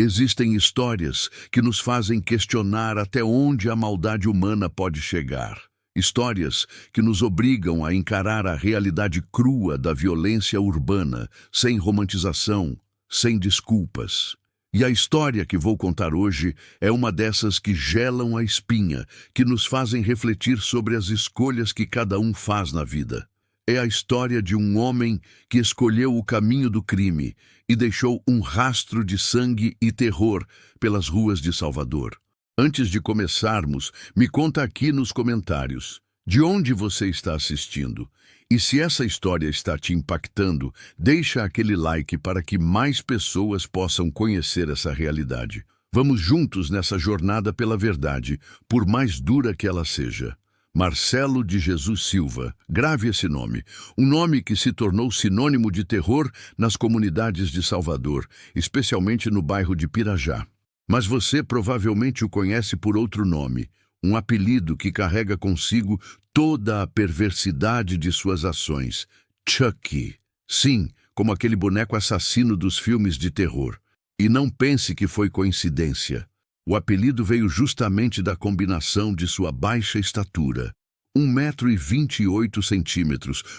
Existem histórias que nos fazem questionar até onde a maldade humana pode chegar. Histórias que nos obrigam a encarar a realidade crua da violência urbana, sem romantização, sem desculpas. E a história que vou contar hoje é uma dessas que gelam a espinha, que nos fazem refletir sobre as escolhas que cada um faz na vida. É a história de um homem que escolheu o caminho do crime e deixou um rastro de sangue e terror pelas ruas de Salvador. Antes de começarmos, me conta aqui nos comentários de onde você está assistindo. E se essa história está te impactando, deixa aquele like para que mais pessoas possam conhecer essa realidade. Vamos juntos nessa jornada pela verdade, por mais dura que ela seja. Marcelo de Jesus Silva, grave esse nome, um nome que se tornou sinônimo de terror nas comunidades de Salvador, especialmente no bairro de Pirajá. Mas você provavelmente o conhece por outro nome, um apelido que carrega consigo toda a perversidade de suas ações, Chucky. Sim, como aquele boneco assassino dos filmes de terror. E não pense que foi coincidência. O apelido veio justamente da combinação de sua baixa estatura, 1,28 m,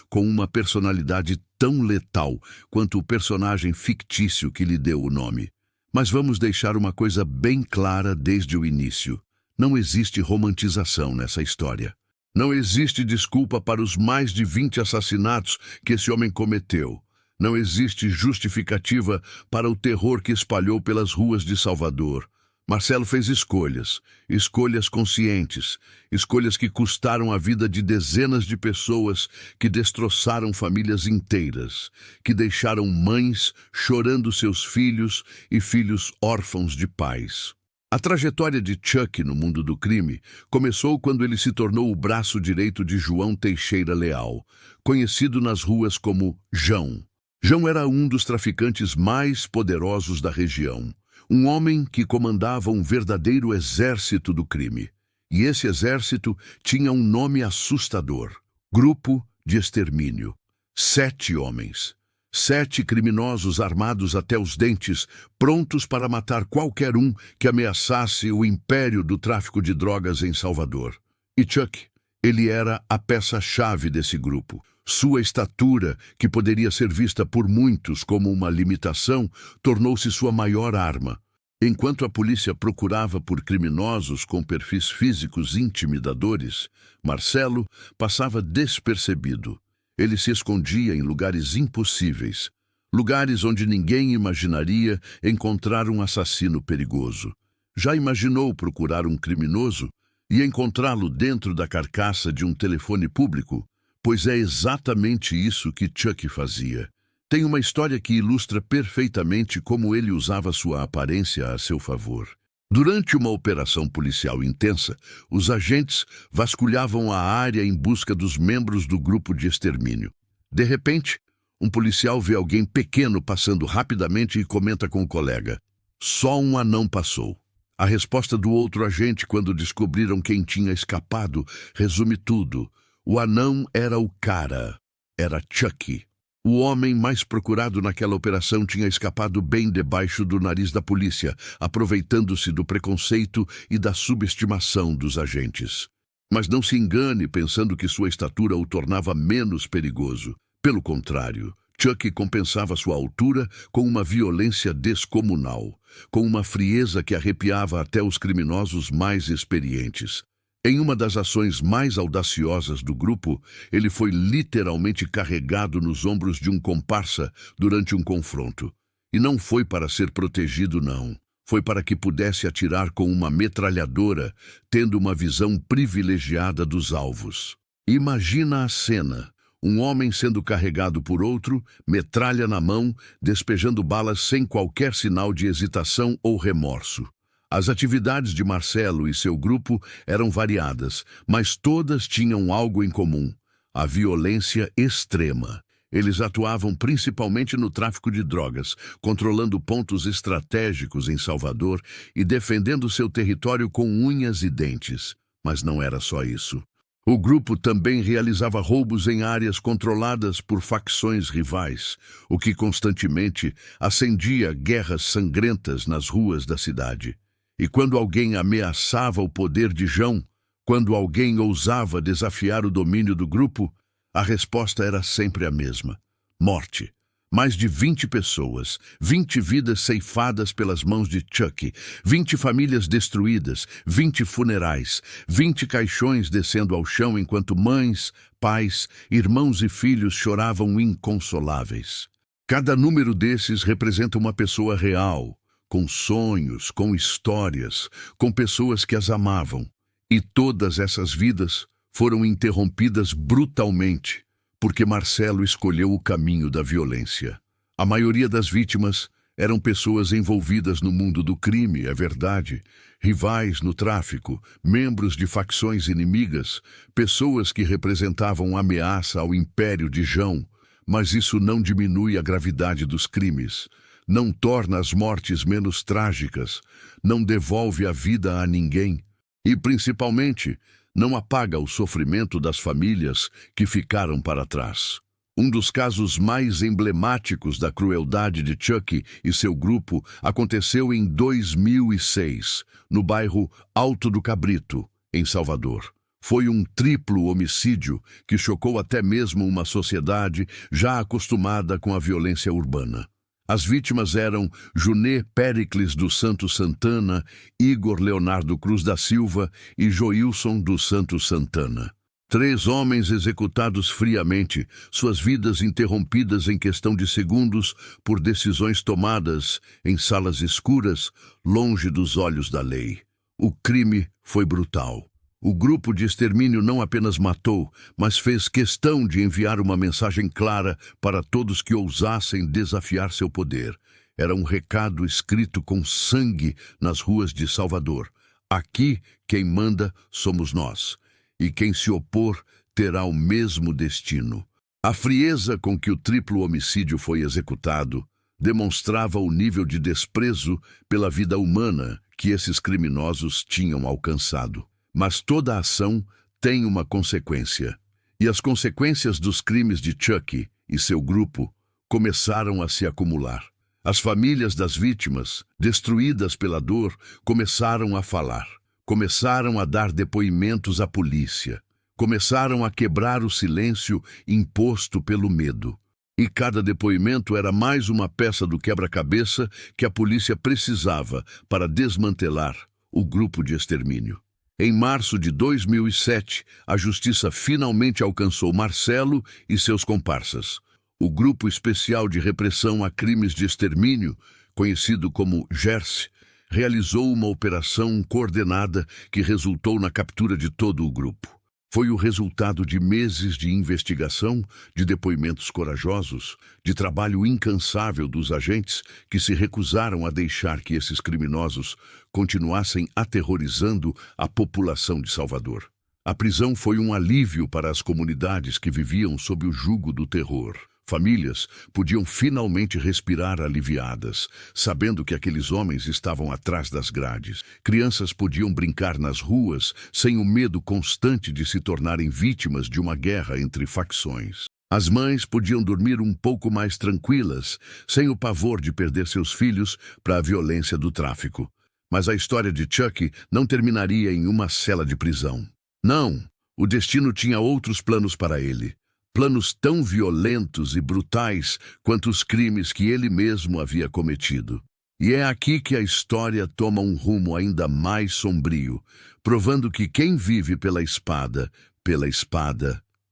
com uma personalidade tão letal quanto o personagem fictício que lhe deu o nome. Mas vamos deixar uma coisa bem clara desde o início. Não existe romantização nessa história. Não existe desculpa para os mais de 20 assassinatos que esse homem cometeu. Não existe justificativa para o terror que espalhou pelas ruas de Salvador. Marcelo fez escolhas conscientes, escolhas que custaram a vida de dezenas de pessoas, que destroçaram famílias inteiras, que deixaram mães chorando seus filhos e filhos órfãos de pais. A trajetória de Chucky no mundo do crime começou quando ele se tornou o braço direito de João Teixeira Leal, conhecido nas ruas como Jão. Jão era um dos traficantes mais poderosos da região, um homem que comandava um verdadeiro exército do crime. E esse exército tinha um nome assustador: Grupo de Extermínio. 7 homens. 7 criminosos armados até os dentes, prontos para matar qualquer um que ameaçasse o império do tráfico de drogas em Salvador. E Chuck, ele era a peça-chave desse grupo. Sua estatura, que poderia ser vista por muitos como uma limitação, tornou-se sua maior arma. Enquanto a polícia procurava por criminosos com perfis físicos intimidadores, Marcelo passava despercebido. Ele se escondia em lugares impossíveis, lugares onde ninguém imaginaria encontrar um assassino perigoso. Já imaginou procurar um criminoso e encontrá-lo dentro da carcaça de um telefone público? Pois é exatamente isso que Chucky fazia. Tem uma história que ilustra perfeitamente como ele usava sua aparência a seu favor. Durante uma operação policial intensa, os agentes vasculhavam a área em busca dos membros do grupo de extermínio. De repente, um policial vê alguém pequeno passando rapidamente e comenta com o colega: "Só um anão passou." A resposta do outro agente, quando descobriram quem tinha escapado, resume tudo. O anão era o cara. Era Chucky. O homem mais procurado naquela operação tinha escapado bem debaixo do nariz da polícia, aproveitando-se do preconceito e da subestimação dos agentes. Mas não se engane pensando que sua estatura o tornava menos perigoso. Pelo contrário, Chucky compensava sua altura com uma violência descomunal, com uma frieza que arrepiava até os criminosos mais experientes. Em uma das ações mais audaciosas do grupo, ele foi literalmente carregado nos ombros de um comparsa durante um confronto. E não foi para ser protegido, não. Foi para que pudesse atirar com uma metralhadora, tendo uma visão privilegiada dos alvos. Imagina a cena: um homem sendo carregado por outro, metralha na mão, despejando balas sem qualquer sinal de hesitação ou remorso. As atividades de Marcelo e seu grupo eram variadas, mas todas tinham algo em comum: a violência extrema. Eles atuavam principalmente no tráfico de drogas, controlando pontos estratégicos em Salvador e defendendo seu território com unhas e dentes. Mas não era só isso. O grupo também realizava roubos em áreas controladas por facções rivais, o que constantemente acendia guerras sangrentas nas ruas da cidade. E quando alguém ameaçava o poder de João, quando alguém ousava desafiar o domínio do grupo, a resposta era sempre a mesma: morte. Mais de 20 pessoas, 20 vidas ceifadas pelas mãos de Chucky, 20 famílias destruídas, 20 funerais, 20 caixões descendo ao chão enquanto mães, pais, irmãos e filhos choravam inconsoláveis. Cada número desses representa uma pessoa real, com sonhos, com histórias, com pessoas que as amavam. E todas essas vidas foram interrompidas brutalmente, porque Marcelo escolheu o caminho da violência. A maioria das vítimas eram pessoas envolvidas no mundo do crime, é verdade, rivais no tráfico, membros de facções inimigas, pessoas que representavam ameaça ao império de João, mas isso não diminui a gravidade dos crimes, não torna as mortes menos trágicas, não devolve a vida a ninguém e, principalmente, não apaga o sofrimento das famílias que ficaram para trás. Um dos casos mais emblemáticos da crueldade de Chucky e seu grupo aconteceu em 2006, no bairro Alto do Cabrito, em Salvador. Foi um triplo homicídio que chocou até mesmo uma sociedade já acostumada com a violência urbana. As vítimas eram Juné Péricles dos Santos Santana, Igor Leonardo Cruz da Silva e Joilson dos Santos Santana. 3 homens executados friamente, suas vidas interrompidas em questão de segundos por decisões tomadas em salas escuras, longe dos olhos da lei. O crime foi brutal. O grupo de extermínio não apenas matou, mas fez questão de enviar uma mensagem clara para todos que ousassem desafiar seu poder. Era um recado escrito com sangue nas ruas de Salvador. Aqui, quem manda somos nós, e quem se opor terá o mesmo destino. A frieza com que o triplo homicídio foi executado demonstrava o nível de desprezo pela vida humana que esses criminosos tinham alcançado. Mas toda ação tem uma consequência. E as consequências dos crimes de Chucky e seu grupo começaram a se acumular. As famílias das vítimas, destruídas pela dor, começaram a falar. Começaram a dar depoimentos à polícia. Começaram a quebrar o silêncio imposto pelo medo. E cada depoimento era mais uma peça do quebra-cabeça que a polícia precisava para desmantelar o grupo de extermínio. Em março de 2007, a justiça finalmente alcançou Marcelo e seus comparsas. O Grupo Especial de Repressão a Crimes de Extermínio, conhecido como GERS, realizou uma operação coordenada que resultou na captura de todo o grupo. Foi o resultado de meses de investigação, de depoimentos corajosos, de trabalho incansável dos agentes que se recusaram a deixar que esses criminosos continuassem aterrorizando a população de Salvador. A prisão foi um alívio para as comunidades que viviam sob o jugo do terror. Famílias podiam finalmente respirar aliviadas, sabendo que aqueles homens estavam atrás das grades. Crianças podiam brincar nas ruas sem o medo constante de se tornarem vítimas de uma guerra entre facções. As mães podiam dormir um pouco mais tranquilas, sem o pavor de perder seus filhos para a violência do tráfico. Mas a história de Chucky não terminaria em uma cela de prisão. Não, o destino tinha outros planos para ele. Planos tão violentos e brutais quanto os crimes que ele mesmo havia cometido. E é aqui que a história toma um rumo ainda mais sombrio, provando que quem vive pela espada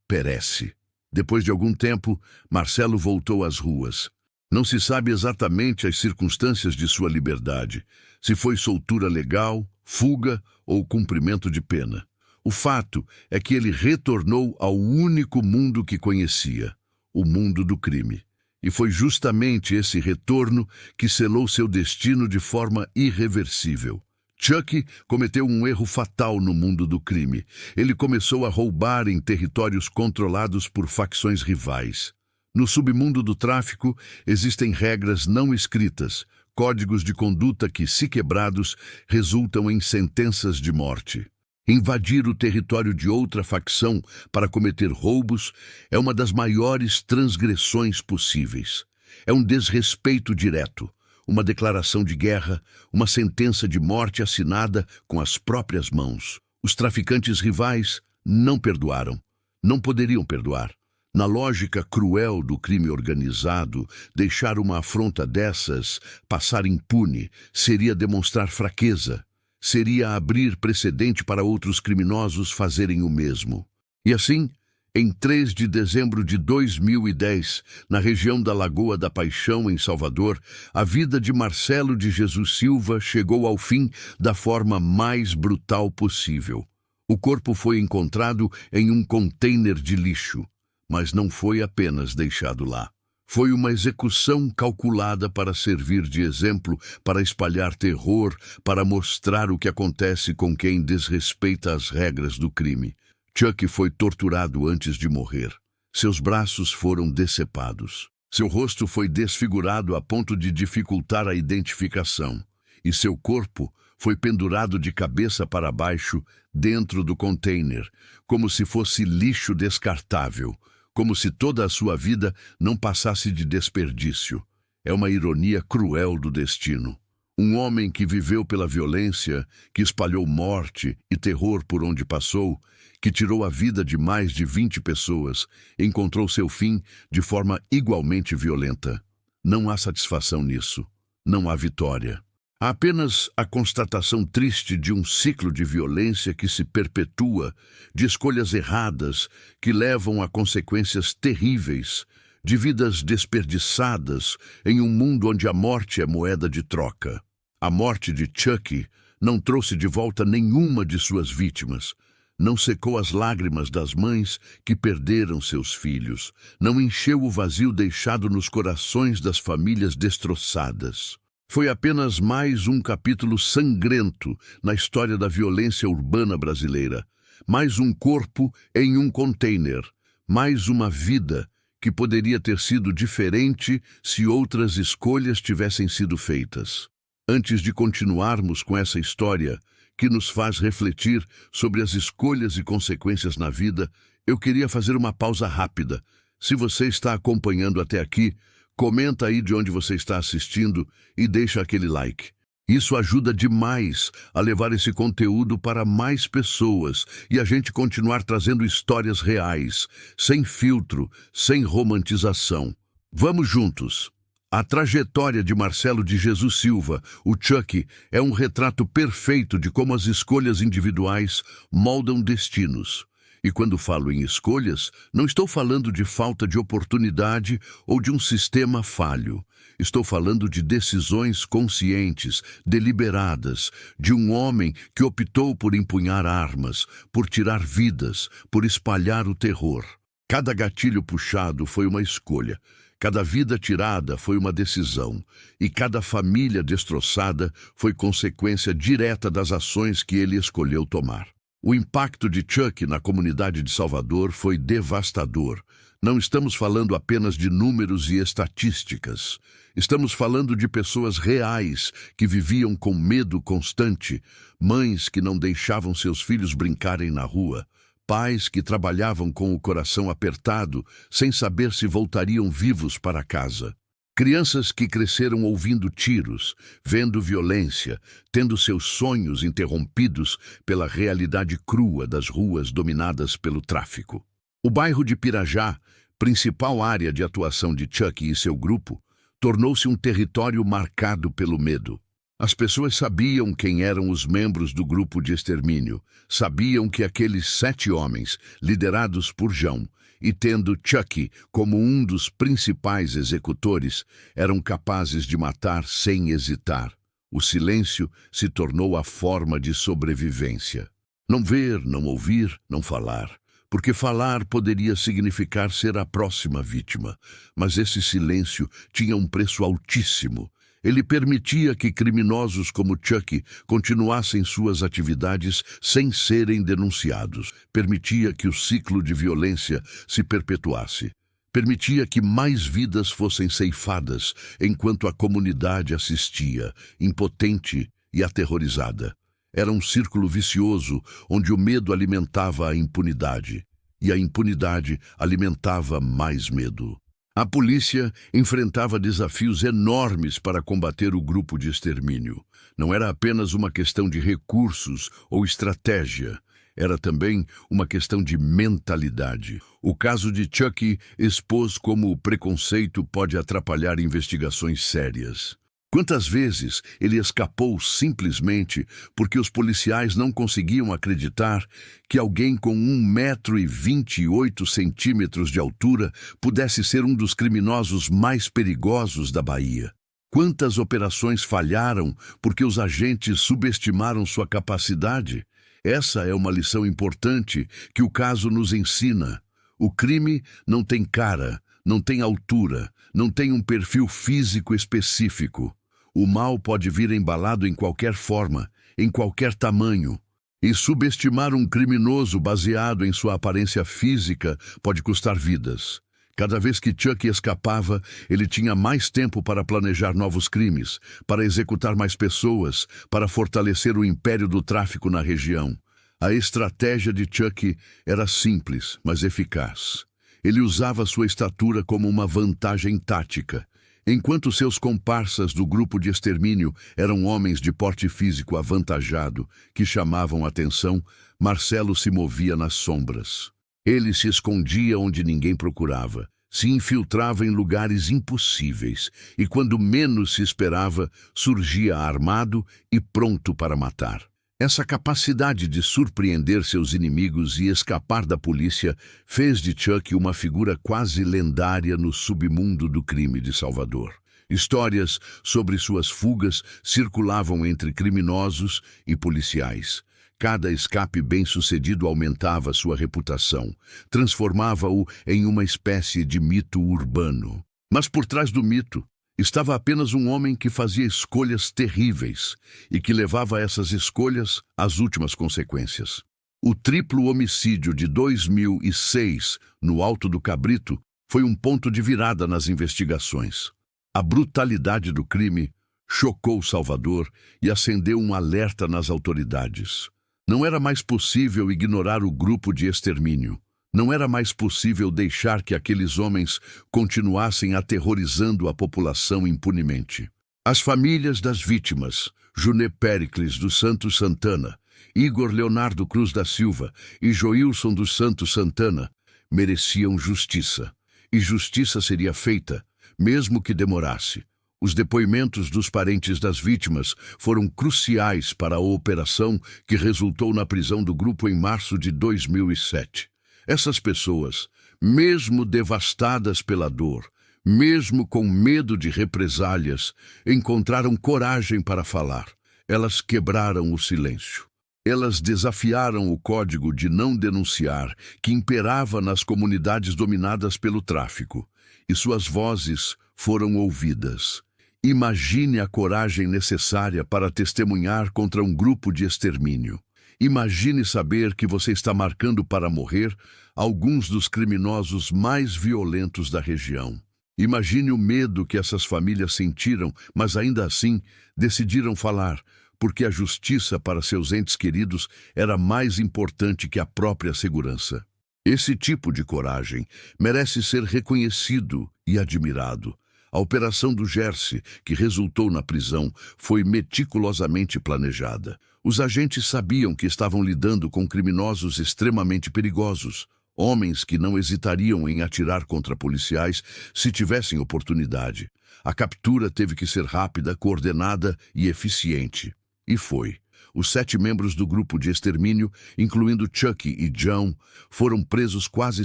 perece. Depois de algum tempo, Marcelo voltou às ruas. Não se sabe exatamente as circunstâncias de sua liberdade, se foi soltura legal, fuga ou cumprimento de pena. O fato é que ele retornou ao único mundo que conhecia, o mundo do crime. E foi justamente esse retorno que selou seu destino de forma irreversível. Chucky cometeu um erro fatal no mundo do crime. Ele começou a roubar em territórios controlados por facções rivais. No submundo do tráfico, existem regras não escritas, códigos de conduta que, se quebrados, resultam em sentenças de morte. Invadir o território de outra facção para cometer roubos é uma das maiores transgressões possíveis. É um desrespeito direto, uma declaração de guerra, uma sentença de morte assinada com as próprias mãos. Os traficantes rivais não perdoaram, não poderiam perdoar. Na lógica cruel do crime organizado, deixar uma afronta dessas passar impune seria demonstrar fraqueza, seria abrir precedente para outros criminosos fazerem o mesmo. E assim, em 3 de dezembro de 2010, na região da Lagoa da Paixão, em Salvador, a vida de Marcelo de Jesus Silva chegou ao fim da forma mais brutal possível. O corpo foi encontrado em um container de lixo, mas não foi apenas deixado lá. Foi uma execução calculada para servir de exemplo, para espalhar terror, para mostrar o que acontece com quem desrespeita as regras do crime. Chuck foi torturado antes de morrer. Seus braços foram decepados. Seu rosto foi desfigurado a ponto de dificultar a identificação. E seu corpo foi pendurado de cabeça para baixo dentro do container, como se fosse lixo descartável, como se toda a sua vida não passasse de desperdício. É uma ironia cruel do destino. Um homem que viveu pela violência, que espalhou morte e terror por onde passou, que tirou a vida de mais de 20 pessoas, encontrou seu fim de forma igualmente violenta. Não há satisfação nisso. Não há vitória. Há apenas a constatação triste de um ciclo de violência que se perpetua, de escolhas erradas que levam a consequências terríveis, de vidas desperdiçadas em um mundo onde a morte é moeda de troca. A morte de Chuck não trouxe de volta nenhuma de suas vítimas, não secou as lágrimas das mães que perderam seus filhos, não encheu o vazio deixado nos corações das famílias destroçadas. Foi apenas mais um capítulo sangrento na história da violência urbana brasileira. Mais um corpo em um container. Mais uma vida que poderia ter sido diferente se outras escolhas tivessem sido feitas. Antes de continuarmos com essa história, que nos faz refletir sobre as escolhas e consequências na vida, eu queria fazer uma pausa rápida. Se você está acompanhando até aqui, comenta aí de onde você está assistindo e deixa aquele like. Isso ajuda demais a levar esse conteúdo para mais pessoas e a gente continuar trazendo histórias reais, sem filtro, sem romantização. Vamos juntos! A trajetória de Marcelo de Jesus Silva, o Chuck, é um retrato perfeito de como as escolhas individuais moldam destinos. E quando falo em escolhas, não estou falando de falta de oportunidade ou de um sistema falho. Estou falando de decisões conscientes, deliberadas, de um homem que optou por empunhar armas, por tirar vidas, por espalhar o terror. Cada gatilho puxado foi uma escolha. Cada vida tirada foi uma decisão, e cada família destroçada foi consequência direta das ações que ele escolheu tomar. O impacto de Chuck na comunidade de Salvador foi devastador. Não estamos falando apenas de números e estatísticas. Estamos falando de pessoas reais que viviam com medo constante, mães que não deixavam seus filhos brincarem na rua, pais que trabalhavam com o coração apertado, sem saber se voltariam vivos para casa. Crianças que cresceram ouvindo tiros, vendo violência, tendo seus sonhos interrompidos pela realidade crua das ruas dominadas pelo tráfico. O bairro de Pirajá, principal área de atuação de Chuck e seu grupo, tornou-se um território marcado pelo medo. As pessoas sabiam quem eram os membros do grupo de extermínio, sabiam que aqueles 7 homens, liderados por João, e tendo Chuck como um dos principais executores, eram capazes de matar sem hesitar. O silêncio se tornou a forma de sobrevivência. Não ver, não ouvir, não falar. Porque falar poderia significar ser a próxima vítima, mas esse silêncio tinha um preço altíssimo. Ele permitia que criminosos como Chuck continuassem suas atividades sem serem denunciados. Permitia que o ciclo de violência se perpetuasse. Permitia que mais vidas fossem ceifadas enquanto a comunidade assistia, impotente e aterrorizada. Era um círculo vicioso onde o medo alimentava a impunidade e a impunidade alimentava mais medo. A polícia enfrentava desafios enormes para combater o grupo de extermínio. Não era apenas uma questão de recursos ou estratégia, era também uma questão de mentalidade. O caso de Chucky expôs como o preconceito pode atrapalhar investigações sérias. Quantas vezes ele escapou simplesmente porque os policiais não conseguiam acreditar que alguém com 1,28 m de altura pudesse ser um dos criminosos mais perigosos da Bahia? Quantas operações falharam porque os agentes subestimaram sua capacidade? Essa é uma lição importante que o caso nos ensina. O crime não tem cara, não tem altura, não tem um perfil físico específico. O mal pode vir embalado em qualquer forma, em qualquer tamanho. E subestimar um criminoso baseado em sua aparência física pode custar vidas. Cada vez que Chucky escapava, ele tinha mais tempo para planejar novos crimes, para executar mais pessoas, para fortalecer o império do tráfico na região. A estratégia de Chucky era simples, mas eficaz. Ele usava sua estatura como uma vantagem tática. Enquanto seus comparsas do grupo de extermínio eram homens de porte físico avantajado, que chamavam atenção, Marcelo se movia nas sombras. Ele se escondia onde ninguém procurava, se infiltrava em lugares impossíveis e, quando menos se esperava, surgia armado e pronto para matar. Essa capacidade de surpreender seus inimigos e escapar da polícia fez de Chucky uma figura quase lendária no submundo do crime de Salvador. Histórias sobre suas fugas circulavam entre criminosos e policiais. Cada escape bem-sucedido aumentava sua reputação, transformava-o em uma espécie de mito urbano. Mas por trás do mito estava apenas um homem que fazia escolhas terríveis e que levava essas escolhas às últimas consequências. O triplo homicídio de 2006, no Alto do Cabrito, foi um ponto de virada nas investigações. A brutalidade do crime chocou Salvador e acendeu um alerta nas autoridades. Não era mais possível ignorar o grupo de extermínio. Não era mais possível deixar que aqueles homens continuassem aterrorizando a população impunemente. As famílias das vítimas, Juné Péricles dos Santos Santana, Igor Leonardo Cruz da Silva e Joilson dos Santos Santana, mereciam justiça. E justiça seria feita, mesmo que demorasse. Os depoimentos dos parentes das vítimas foram cruciais para a operação que resultou na prisão do grupo em março de 2007. Essas pessoas, mesmo devastadas pela dor, mesmo com medo de represálias, encontraram coragem para falar. Elas quebraram o silêncio. Elas desafiaram o código de não denunciar que imperava nas comunidades dominadas pelo tráfico, e suas vozes foram ouvidas. Imagine a coragem necessária para testemunhar contra um grupo de extermínio. Imagine saber que você está marcando para morrer alguns dos criminosos mais violentos da região. Imagine o medo que essas famílias sentiram, mas ainda assim decidiram falar, porque a justiça para seus entes queridos era mais importante que a própria segurança. Esse tipo de coragem merece ser reconhecido e admirado. A operação do Jersey, que resultou na prisão, foi meticulosamente planejada. Os agentes sabiam que estavam lidando com criminosos extremamente perigosos, homens que não hesitariam em atirar contra policiais se tivessem oportunidade. A captura teve que ser rápida, coordenada e eficiente. E foi. Os 7 membros do grupo de extermínio, incluindo Chucky e John, foram presos quase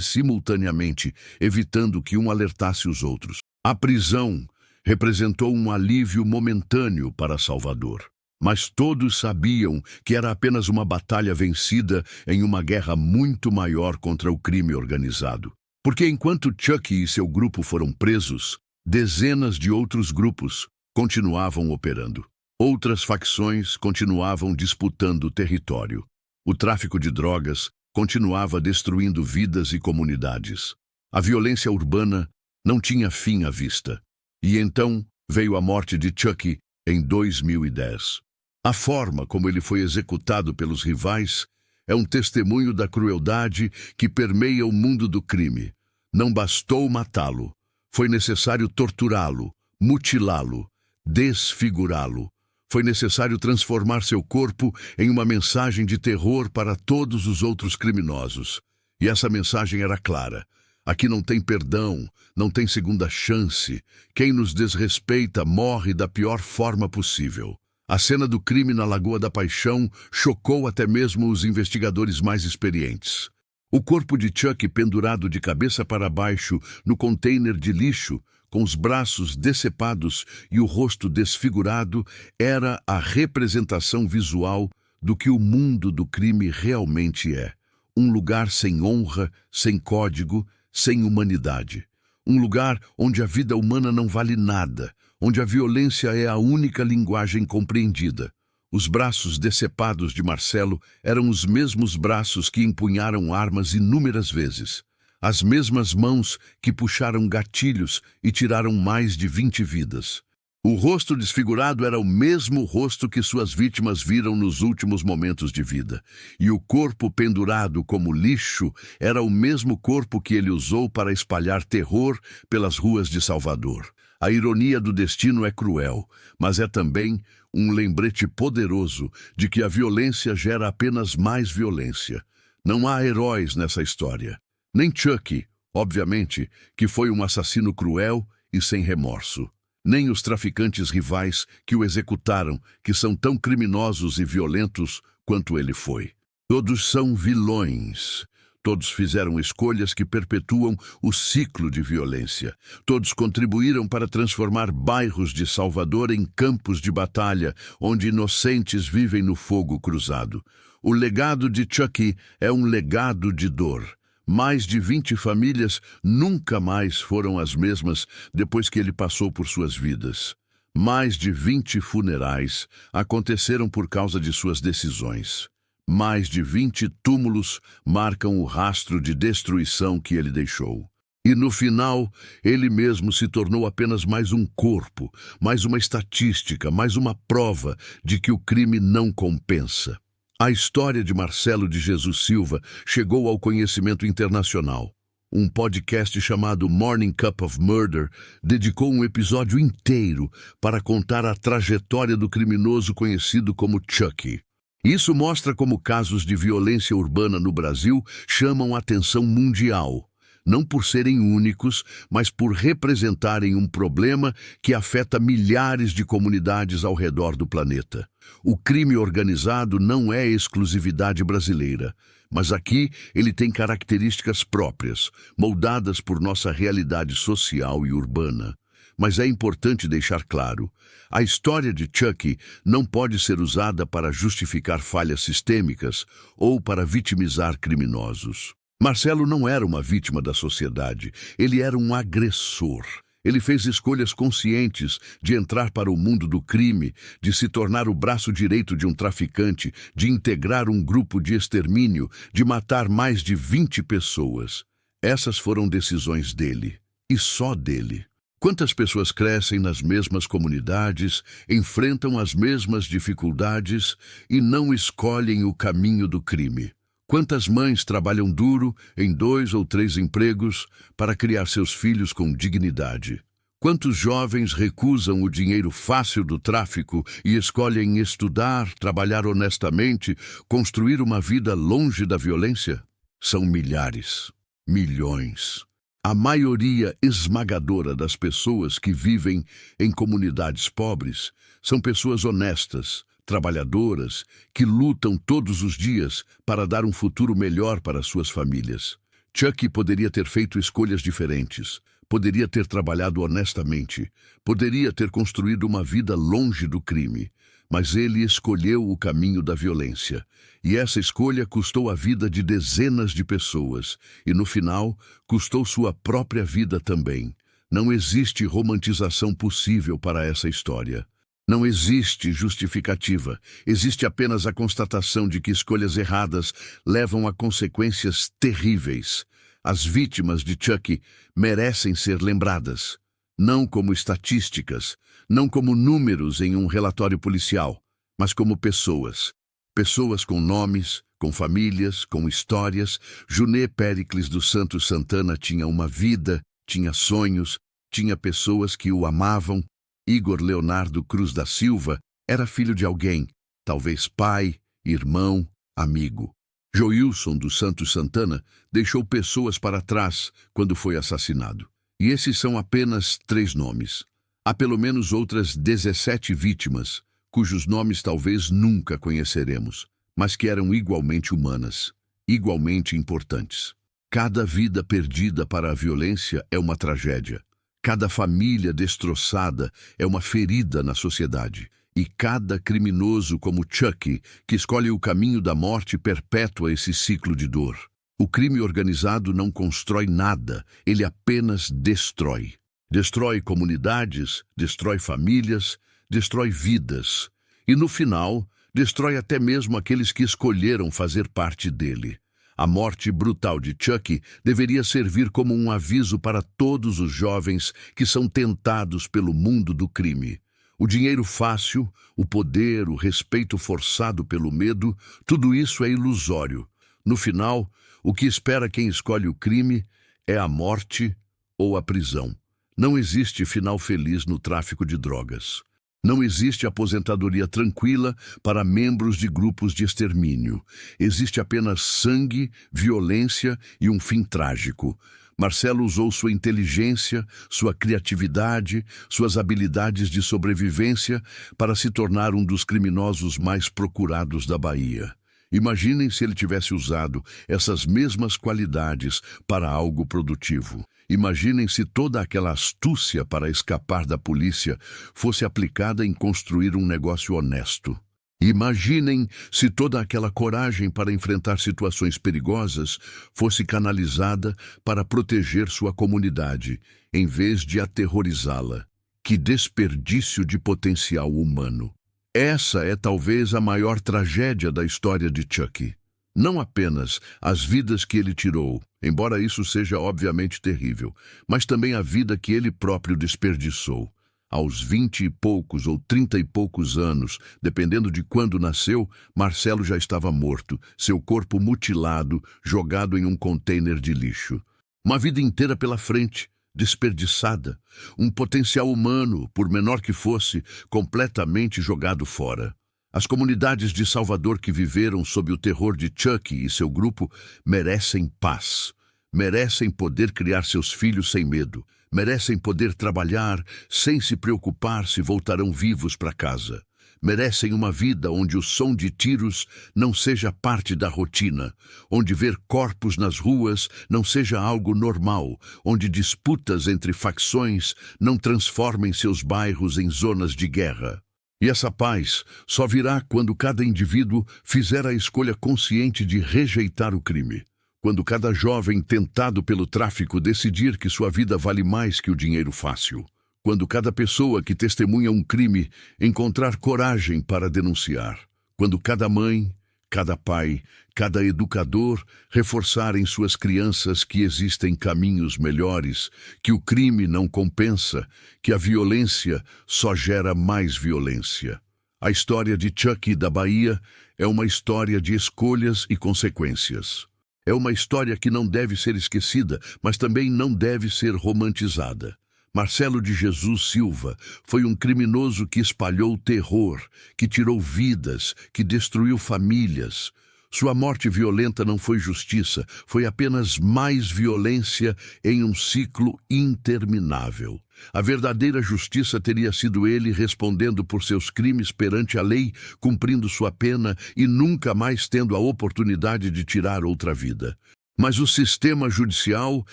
simultaneamente, evitando que um alertasse os outros. A prisão representou um alívio momentâneo para Salvador. Mas todos sabiam que era apenas uma batalha vencida em uma guerra muito maior contra o crime organizado. Porque enquanto Chucky e seu grupo foram presos, dezenas de outros grupos continuavam operando. Outras facções continuavam disputando o território. O tráfico de drogas continuava destruindo vidas e comunidades. A violência urbana não tinha fim à vista. E então veio a morte de Chucky em 2010. A forma como ele foi executado pelos rivais é um testemunho da crueldade que permeia o mundo do crime. Não bastou matá-lo, foi necessário torturá-lo, mutilá-lo, desfigurá-lo. Foi necessário transformar seu corpo em uma mensagem de terror para todos os outros criminosos. E essa mensagem era clara. Aqui não tem perdão, não tem segunda chance. Quem nos desrespeita morre da pior forma possível. A cena do crime na Lagoa da Paixão chocou até mesmo os investigadores mais experientes. O corpo de Chuck pendurado de cabeça para baixo no container de lixo, com os braços decepados e o rosto desfigurado, era a representação visual do que o mundo do crime realmente é. Um lugar sem honra, sem código, sem humanidade. Um lugar onde a vida humana não vale nada, onde a violência é a única linguagem compreendida. Os braços decepados de Marcelo eram os mesmos braços que empunharam armas inúmeras vezes. As mesmas mãos que puxaram gatilhos e tiraram mais de 20 vidas. O rosto desfigurado era o mesmo rosto que suas vítimas viram nos últimos momentos de vida. E o corpo pendurado como lixo era o mesmo corpo que ele usou para espalhar terror pelas ruas de Salvador. A ironia do destino é cruel, mas é também um lembrete poderoso de que a violência gera apenas mais violência. Não há heróis nessa história. Nem Chuck, obviamente, que foi um assassino cruel e sem remorso. Nem os traficantes rivais que o executaram, que são tão criminosos e violentos quanto ele foi. Todos são vilões. Todos fizeram escolhas que perpetuam o ciclo de violência. Todos contribuíram para transformar bairros de Salvador em campos de batalha, onde inocentes vivem no fogo cruzado. O legado de Chuck é um legado de dor. Mais de 20 famílias nunca mais foram as mesmas depois que ele passou por suas vidas. Mais de 20 funerais aconteceram por causa de suas decisões. Mais de 20 túmulos marcam o rastro de destruição que ele deixou. E no final, ele mesmo se tornou apenas mais um corpo, mais uma estatística, mais uma prova de que o crime não compensa. A história de Marcelo de Jesus Silva chegou ao conhecimento internacional. Um podcast chamado Morning Cup of Murder dedicou um episódio inteiro para contar a trajetória do criminoso conhecido como Chuck. Isso mostra como casos de violência urbana no Brasil chamam a atenção mundial. Não por serem únicos, mas por representarem um problema que afeta milhares de comunidades ao redor do planeta. O crime organizado não é exclusividade brasileira, mas aqui ele tem características próprias, moldadas por nossa realidade social e urbana. Mas é importante deixar claro, a história de Chuck não pode ser usada para justificar falhas sistêmicas ou para vitimizar criminosos. Marcelo não era uma vítima da sociedade, ele era um agressor. Ele fez escolhas conscientes de entrar para o mundo do crime, de se tornar o braço direito de um traficante, de integrar um grupo de extermínio, de matar mais de 20 pessoas. Essas foram decisões dele, e só dele. Quantas pessoas crescem nas mesmas comunidades, enfrentam as mesmas dificuldades e não escolhem o caminho do crime? Quantas mães trabalham duro em 2 ou 3 empregos para criar seus filhos com dignidade? Quantos jovens recusam o dinheiro fácil do tráfico e escolhem estudar, trabalhar honestamente, construir uma vida longe da violência? São milhares, milhões. A maioria esmagadora das pessoas que vivem em comunidades pobres são pessoas honestas, trabalhadoras, que lutam todos os dias para dar um futuro melhor para suas famílias. Chuck poderia ter feito escolhas diferentes, poderia ter trabalhado honestamente, poderia ter construído uma vida longe do crime, mas ele escolheu o caminho da violência. E essa escolha custou a vida de dezenas de pessoas, e no final, custou sua própria vida também. Não existe romantização possível para essa história. Não existe justificativa, existe apenas a constatação de que escolhas erradas levam a consequências terríveis. As vítimas de Chuck merecem ser lembradas, não como estatísticas, não como números em um relatório policial, mas como pessoas. Pessoas com nomes, com famílias, com histórias. Juné Péricles dos Santos Santana tinha uma vida, tinha sonhos, tinha pessoas que o amavam. Igor Leonardo Cruz da Silva era filho de alguém, talvez pai, irmão, amigo. Joilson dos Santos Santana deixou pessoas para trás quando foi assassinado. E esses são apenas 3 nomes. Há pelo menos outras 17 vítimas, cujos nomes talvez nunca conheceremos, mas que eram igualmente humanas, igualmente importantes. Cada vida perdida para a violência é uma tragédia. Cada família destroçada é uma ferida na sociedade. E cada criminoso como Chucky, que escolhe o caminho da morte, perpétua esse ciclo de dor. O crime organizado não constrói nada, ele apenas destrói. Destrói comunidades, destrói famílias, destrói vidas. E no final, destrói até mesmo aqueles que escolheram fazer parte dele. A morte brutal de Chucky deveria servir como um aviso para todos os jovens que são tentados pelo mundo do crime. O dinheiro fácil, o poder, o respeito forçado pelo medo, tudo isso é ilusório. No final, o que espera quem escolhe o crime é a morte ou a prisão. Não existe final feliz no tráfico de drogas. Não existe aposentadoria tranquila para membros de grupos de extermínio. Existe apenas sangue, violência e um fim trágico. Marcelo usou sua inteligência, sua criatividade, suas habilidades de sobrevivência para se tornar um dos criminosos mais procurados da Bahia. Imaginem se ele tivesse usado essas mesmas qualidades para algo produtivo. Imaginem se toda aquela astúcia para escapar da polícia fosse aplicada em construir um negócio honesto. Imaginem se toda aquela coragem para enfrentar situações perigosas fosse canalizada para proteger sua comunidade, em vez de aterrorizá-la. Que desperdício de potencial humano! Essa é talvez a maior tragédia da história de Chucky. Não apenas as vidas que ele tirou, embora isso seja obviamente terrível, mas também a vida que ele próprio desperdiçou. Aos 20 e poucos ou 30 e poucos anos, dependendo de quando nasceu, Marcelo já estava morto, seu corpo mutilado, jogado em um container de lixo. Uma vida inteira pela frente, desperdiçada. Um potencial humano, por menor que fosse, completamente jogado fora. As comunidades de Salvador que viveram sob o terror de Chucky e seu grupo merecem paz. Merecem poder criar seus filhos sem medo. Merecem poder trabalhar sem se preocupar se voltarão vivos para casa. Merecem uma vida onde o som de tiros não seja parte da rotina, onde ver corpos nas ruas não seja algo normal, onde disputas entre facções não transformem seus bairros em zonas de guerra. E essa paz só virá quando cada indivíduo fizer a escolha consciente de rejeitar o crime. Quando cada jovem tentado pelo tráfico decidir que sua vida vale mais que o dinheiro fácil. Quando cada pessoa que testemunha um crime encontrar coragem para denunciar. Quando cada mãe, cada pai, cada educador reforçar em suas crianças que existem caminhos melhores, que o crime não compensa, que a violência só gera mais violência. A história de Chucky da Bahia é uma história de escolhas e consequências. É uma história que não deve ser esquecida, mas também não deve ser romantizada. Marcelo de Jesus Silva foi um criminoso que espalhou terror, que tirou vidas, que destruiu famílias. Sua morte violenta não foi justiça, foi apenas mais violência em um ciclo interminável. A verdadeira justiça teria sido ele respondendo por seus crimes perante a lei, cumprindo sua pena e nunca mais tendo a oportunidade de tirar outra vida. Mas o sistema judicial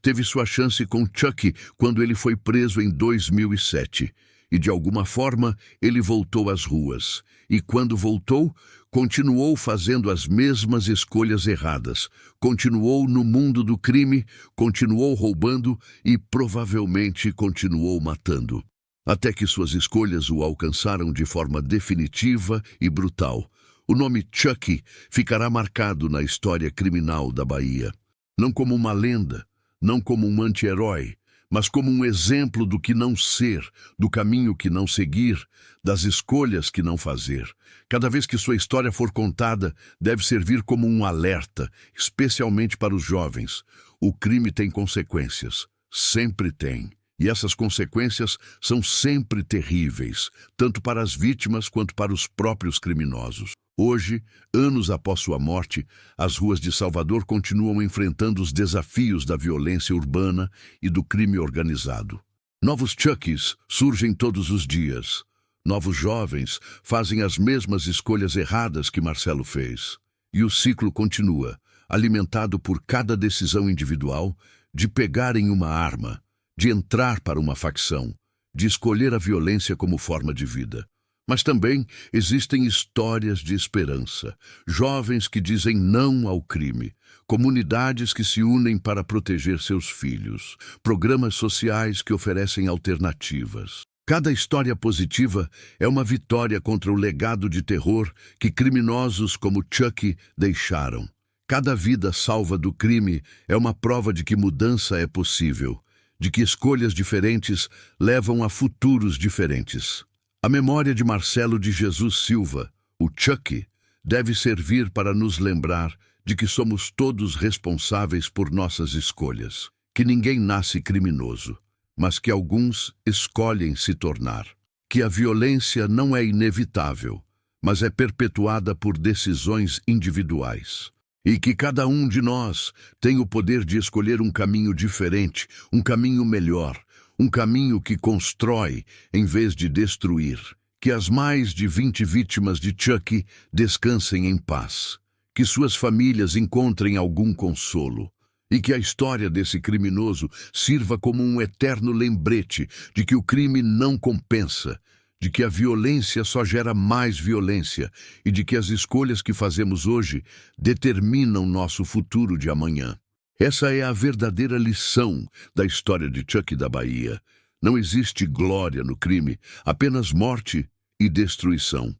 teve sua chance com Chucky quando ele foi preso em 2007. E de alguma forma ele voltou às ruas. E quando voltou, continuou fazendo as mesmas escolhas erradas. Continuou no mundo do crime, continuou roubando e provavelmente continuou matando. Até que suas escolhas o alcançaram de forma definitiva e brutal. O nome Chucky ficará marcado na história criminal da Bahia. Não como uma lenda, não como um anti-herói, mas como um exemplo do que não ser, do caminho que não seguir, das escolhas que não fazer. Cada vez que sua história for contada, deve servir como um alerta, especialmente para os jovens. O crime tem consequências, sempre tem. E essas consequências são sempre terríveis, tanto para as vítimas quanto para os próprios criminosos. Hoje, anos após sua morte, as ruas de Salvador continuam enfrentando os desafios da violência urbana e do crime organizado. Novos Chuckies surgem todos os dias. Novos jovens fazem as mesmas escolhas erradas que Marcelo fez. E o ciclo continua, alimentado por cada decisão individual de pegar em uma arma, de entrar para uma facção, de escolher a violência como forma de vida. Mas também existem histórias de esperança, jovens que dizem não ao crime, comunidades que se unem para proteger seus filhos, programas sociais que oferecem alternativas. Cada história positiva é uma vitória contra o legado de terror que criminosos como Chucky deixaram. Cada vida salva do crime é uma prova de que mudança é possível, de que escolhas diferentes levam a futuros diferentes. A memória de Marcelo de Jesus Silva, o Chucky, deve servir para nos lembrar de que somos todos responsáveis por nossas escolhas, que ninguém nasce criminoso, mas que alguns escolhem se tornar, que a violência não é inevitável, mas é perpetuada por decisões individuais. E que cada um de nós tem o poder de escolher um caminho diferente, um caminho melhor, um caminho que constrói em vez de destruir. Que as mais de 20 vítimas de Chucky descansem em paz. Que suas famílias encontrem algum consolo. E que a história desse criminoso sirva como um eterno lembrete de que o crime não compensa, de que a violência só gera mais violência e de que as escolhas que fazemos hoje determinam nosso futuro de amanhã. Essa é a verdadeira lição da história de Chucky da Bahia. Não existe glória no crime, apenas morte e destruição.